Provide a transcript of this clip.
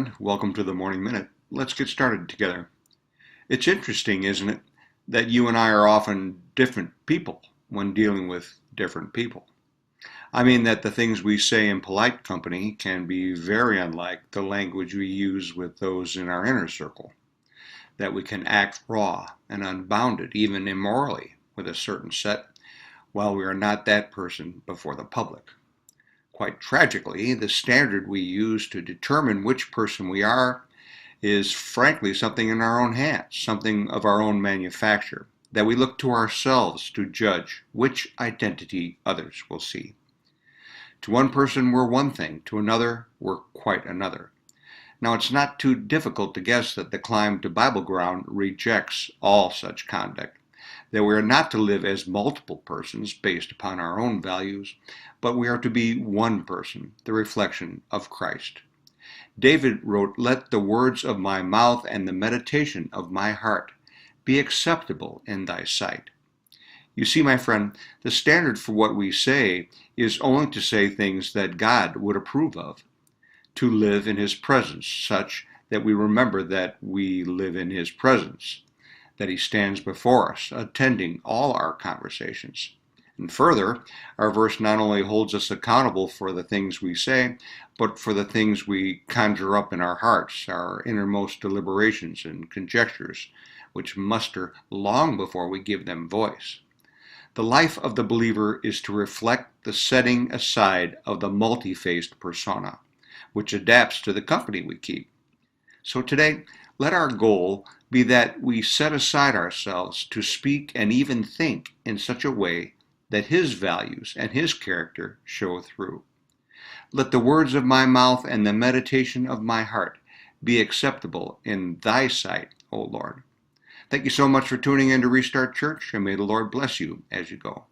friend. Welcome to the Morning Minute. Let's get started together. It's interesting, isn't it, that you and I are often different people when dealing with different people. I mean that the things we say in polite company can be very unlike the language we use with those in our inner circle. That we can act raw and unbounded, even immorally, with a certain set, while we are not that person before the public. Quite tragically, the standard we use to determine which person we are is frankly something in our own hands, something of our own manufacture, that we look to ourselves to judge which identity others will see. To one person, we're one thing, to another, we're quite another. Now, it's not too difficult to guess that the climb to Bible ground rejects all such conduct, that we are not to live as multiple persons based upon our own values, but we are to be one person, the reflection of Christ. David wrote, "Let the words of my mouth and the meditation of my heart be acceptable in thy sight." You see, my friend, the standard for what we say is only to say things that God would approve of, to live in his presence, such that we remember that we live in his presence, that he stands before us, attending all our conversations. And further, our verse not only holds us accountable for the things we say, but for the things we conjure up in our hearts, our innermost deliberations and conjectures, which muster long before we give them voice. The life of the believer is to reflect the setting aside of the multi-faced persona, which adapts to the company we keep. So today, let our goal be that we set aside ourselves to speak and even think in such a way that his values and his character show through. Let the words of my mouth and the meditation of my heart be acceptable in thy sight, O Lord. Thank you so much for tuning in to Restart Church, and may the Lord bless you as you go.